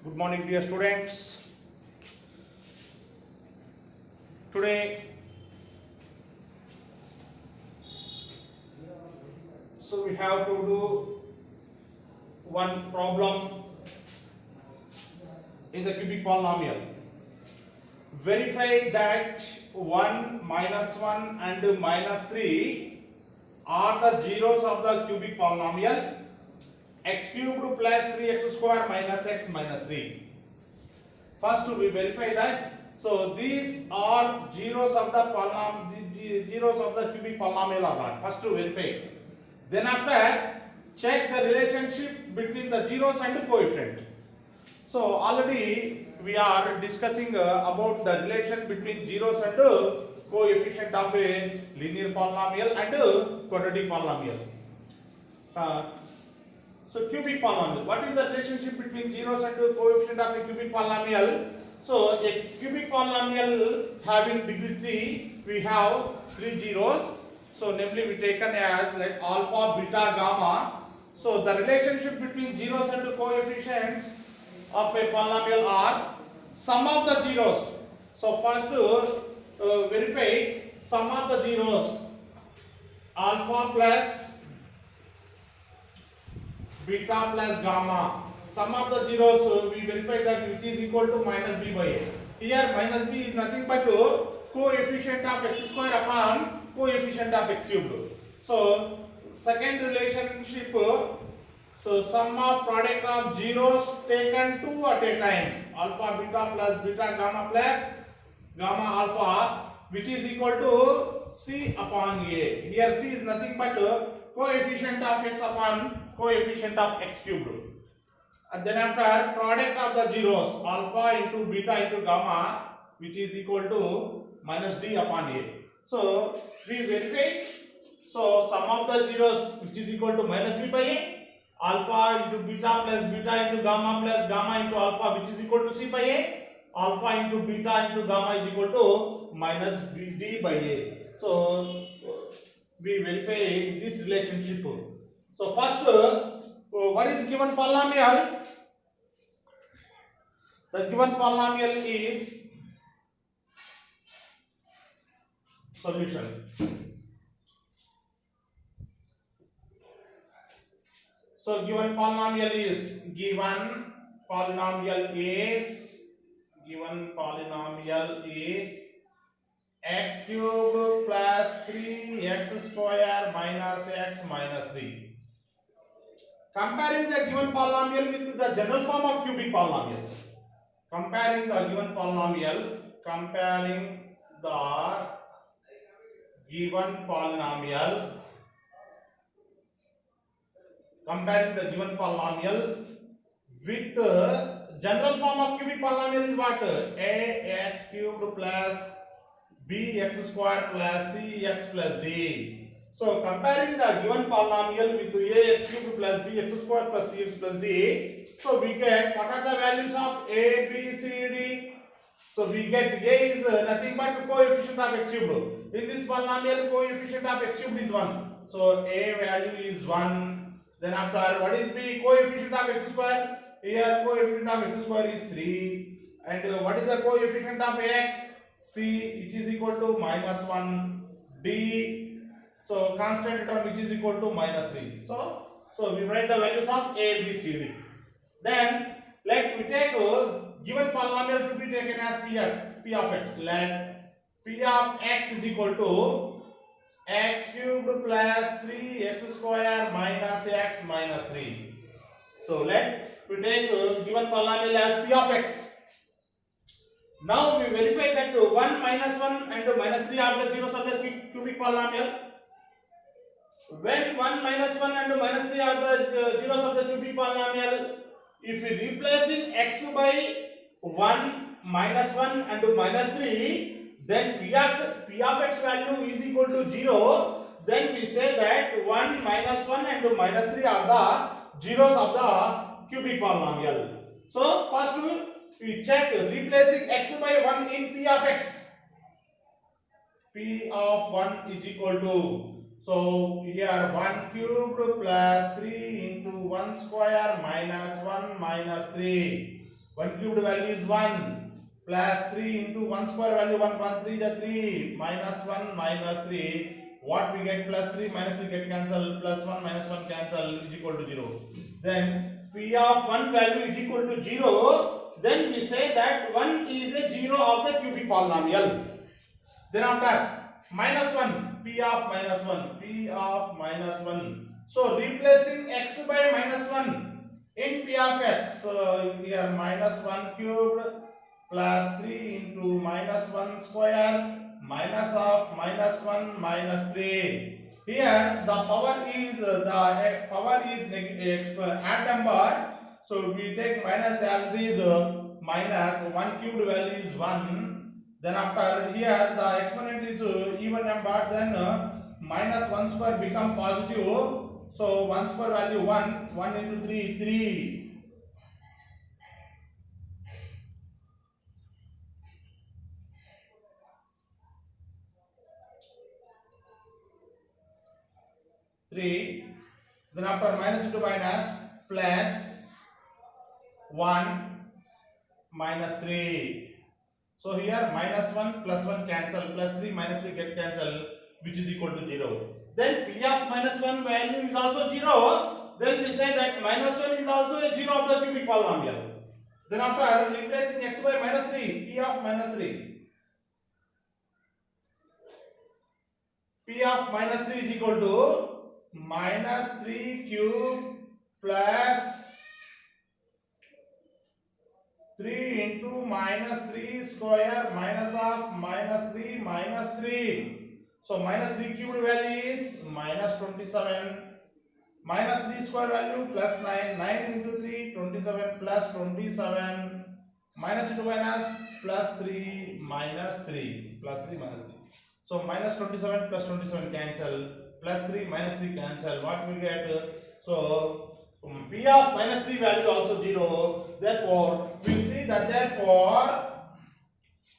Good morning, dear students. Today, we have to do one problem in the cubic polynomial. Verify that 1, -1 and -3 are the zeros of the cubic polynomial x cubed plus 3x square minus x minus 3. First we verify that. So these are zeros of the zeros of the cubic polynomial or not. First to verify. Then after check the relationship between the zeros and the coefficient. So already we are discussing about the relation between zeros and coefficient of a linear polynomial and quadratic polynomial. So cubic polynomial. What is the relationship between zeros and coefficient of a cubic polynomial? So a cubic polynomial having degree 3, we have 3 zeros. So namely we taken as like alpha, beta, gamma. So the relationship between zeros and coefficients of a polynomial are sum of the zeros. So first verify sum of the zeros. Alpha plus beta plus gamma. Sum of the zeros we verify that which is equal to minus b by a. Here minus b is nothing but coefficient of x square upon coefficient of x cubed. So second relationship, so sum of product of zeros taken 2 at a time, alpha beta plus beta gamma plus gamma alpha, which is equal to c upon a. Here c is nothing but coefficient of x upon coefficient of x cubed. And then after product of the zeros, alpha into beta into gamma, which is equal to minus d upon a. So we verify. So sum of the zeros, which is equal to minus b by a, alpha into beta plus beta into gamma plus gamma into alpha, which is equal to c by a, alpha into beta into gamma is equal to minus d by a. So we verify this relationship. So first, what is given polynomial? The given polynomial is solution. So given polynomial is x cubed plus 3x square minus x minus 3. Comparing the given polynomial with the general form of cubic polynomial. Comparing the given polynomial with the general form of cubic polynomial is what? Ax cubed plus bx square plus cx plus d. So comparing the given polynomial with ax cubed plus bx square plus cx plus d, so we get what are the values of a, b, c, d. So we get a is nothing but coefficient of x cubed. In this polynomial, coefficient of x cubed is 1. So a value is 1. Then after, what is b? Coefficient of x square. Here coefficient of x square is 3. And what is the coefficient of x? C, it is equal to minus 1. D, so constant term which is equal to minus 3. So we write the values of a, b, c, d. Then let we take given polynomial to be taken as p of x. Let p of x is equal to x cubed plus 3x square minus x minus 3. So let we take given polynomial as p of x. Now we verify that 1, minus 1 and minus 3 are the zeros of the cubic polynomial. When 1, minus 1 and minus 3 are the zeros of the cubic polynomial, if we replace in x by 1, minus 1 and minus 3, then p of x value is equal to 0. Then we say that 1, minus 1 and minus 3 are the zeros of the cubic polynomial. So first we check replacing x by 1 in p of x. P of 1 is equal to, so here 1 cubed plus 3 into 1 square minus 1 minus 3. 1 cubed value is 1 plus 3 into 1 square value 1 1 3 the 3 minus 1 minus 3. What we get plus 3 minus 3 get cancel, plus 1 minus 1 cancel is equal to 0. Then P of 1 value is equal to 0. Then we say that 1 is a 0 of the cubic polynomial. Then after minus 1, P of minus 1, P of minus 1. So replacing x by minus 1 in P of x. So here minus 1 cubed plus 3 into minus 1 square minus of minus 1 minus 3. Here the power is odd number. So we take minus as it is minus 1 cubed value is 1. Then after here the exponent is even number, then minus 1 square become positive. So 1 square value 1, 1 into 3, 3. Then after minus into minus plus 1 minus 3. So here minus 1 plus 1 cancel, plus 3 minus 3 get cancel, which is equal to 0. Then P of minus 1 value is also 0. Then we say that minus 1 is also a 0 of the cubic polynomial. Then after replacing x by minus 3, P of minus 3. P of minus 3 is equal to minus 3 cube plus 3 into minus 3 square minus of minus 3 minus 3. So minus 3 cubed value is minus 27. Minus 3 square value plus 9. 9 into 3, 27 plus 27. Minus into minus plus 3 minus 3. Plus 3 minus 3. So minus 27 plus 27 cancel. Plus 3 minus 3 cancel. What we get? So P of minus 3 value also 0. Therefore, we see that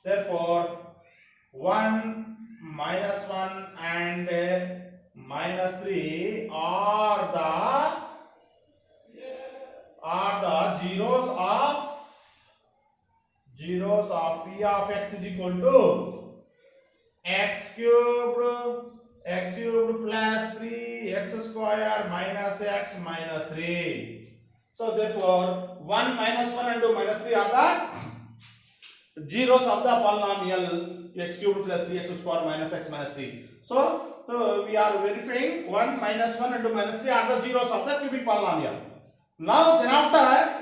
therefore 1 minus 1 and minus 3 are the zeros of P of x is equal to x cubed plus 3x square minus x minus 3. So therefore 1 minus 1 and 2 minus 3 are the zeros of the polynomial x cubed plus 3x square minus x minus 3. So we are verifying 1 minus 1 and 2 minus 3 are the zeros of the cubic polynomial. Now then after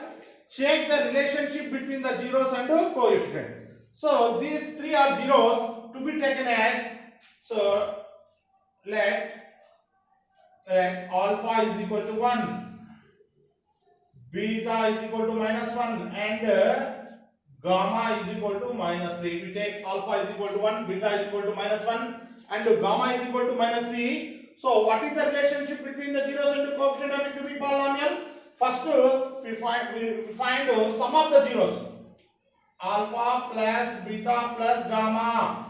check the relationship between the zeros and the coefficient. So these three are zeros to be taken as, so let alpha is equal to 1, beta is equal to minus 1 and gamma is equal to minus 3. We take alpha is equal to 1, beta is equal to minus 1 and gamma is equal to minus 3. So what is the relationship between the zeros and the coefficient of a cubic polynomial? First we find sum of the zeros. Alpha plus beta plus gamma.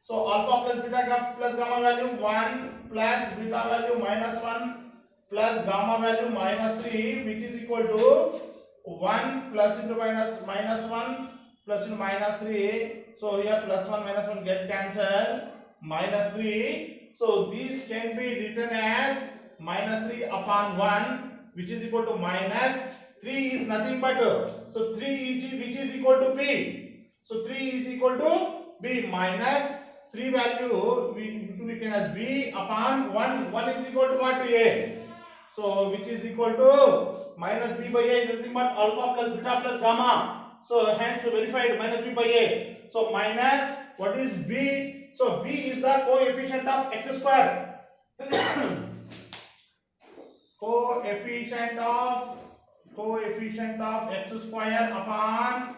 So alpha plus beta plus gamma value 1 plus beta value minus 1 plus gamma value minus 3, which is equal to 1 plus into minus 1 plus into minus 3. So here plus 1 minus 1 get cancelled, minus 3. So these can be written as minus 3 upon 1, which is equal to minus 3 is nothing but, so 3 is which is equal to b. So 3 is equal to b, minus 3 value we can as b upon 1. 1 is equal to what? A. So which is equal to minus b by a is nothing but alpha plus beta plus gamma. So hence verified minus b by a. So minus what is b? So b is the coefficient of x square. coefficient of x square upon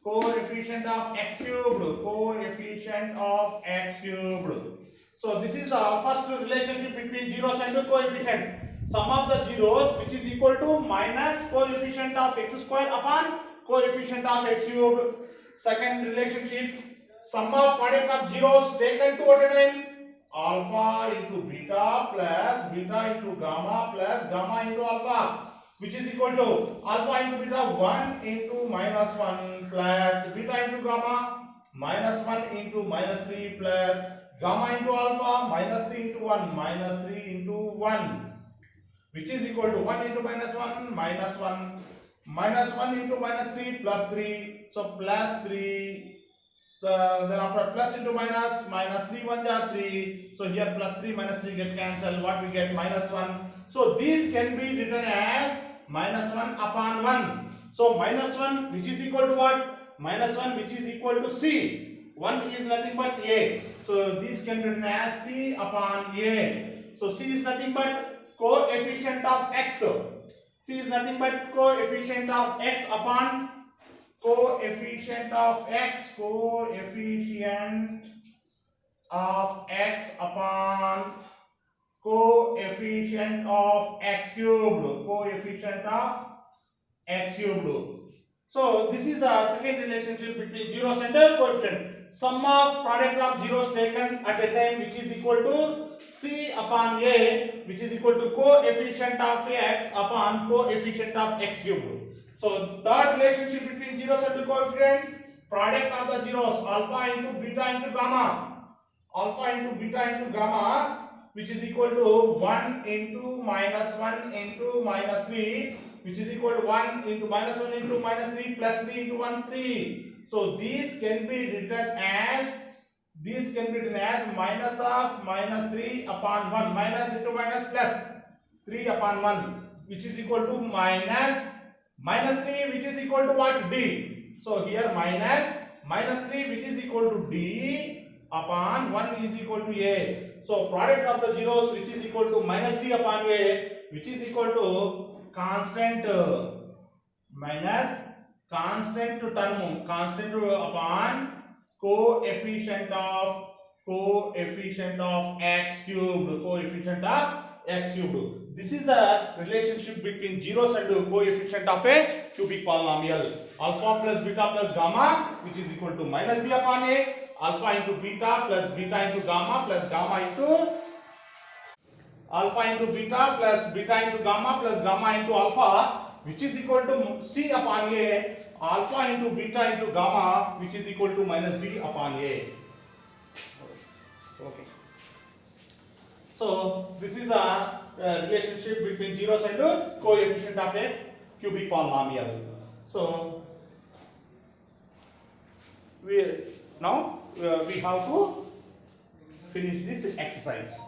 coefficient of x cubed. Coefficient of x cubed. So this is the first relationship between zeros and the coefficient. Sum of the zeros, which is equal to minus coefficient of x square upon coefficient of x cubed. Second relationship, sum of product of zeros taken two at a time. Alpha into beta plus beta into gamma plus gamma into alpha. which is equal to alpha into beta 1 into minus 1 plus beta into gamma minus 1 into minus 3 plus gamma into alpha minus 3 into 1 minus 3 into 1, which is equal to 1 into minus 1 minus 1 minus 1 into minus 3 plus 3, so plus 3. Then after plus into minus, minus 3 1 are 3. So here plus 3 minus 3 get cancelled. What we get? Minus 1. So this can be written as minus 1 upon 1. So minus 1 which is equal to what? Minus 1 which is equal to C. 1 is nothing but A. So this can be written as C upon A. So C is nothing but coefficient of X. C is nothing but coefficient of X upon coefficient of X upon coefficient of X cubed. So this is the second relationship between zeros and coefficient. Sum of product of zeros taken at a time which is equal to C upon A, which is equal to coefficient of X upon coefficient of X cubed. So third relationship between zeros and the coefficient, product of the zeros, alpha into beta into gamma, which is equal to 1 into minus 1 into minus 3, which is equal to 1 into minus 1 into minus 3 plus 3 into 1 3. So this can be written as minus of minus 3 upon 1, minus into minus plus 3 upon 1, which is equal to minus 3 which is equal to what? D. So here minus 3 which is equal to D upon 1 is equal to A. So product of the zeros which is equal to minus D upon A, which is equal to constant minus constant upon coefficient of X cubed. This is the relationship between zeros and coefficient of a cubic polynomial. Alpha plus beta plus gamma, which is equal to minus b upon a. Alpha into beta plus beta into gamma plus gamma into alpha into beta plus beta into gamma into alpha, which is equal to c upon a. Alpha into beta into gamma, which is equal to minus b upon a. Okay. So this is a relationship between zeros and coefficient of a cubic polynomial. So we have to finish this exercise.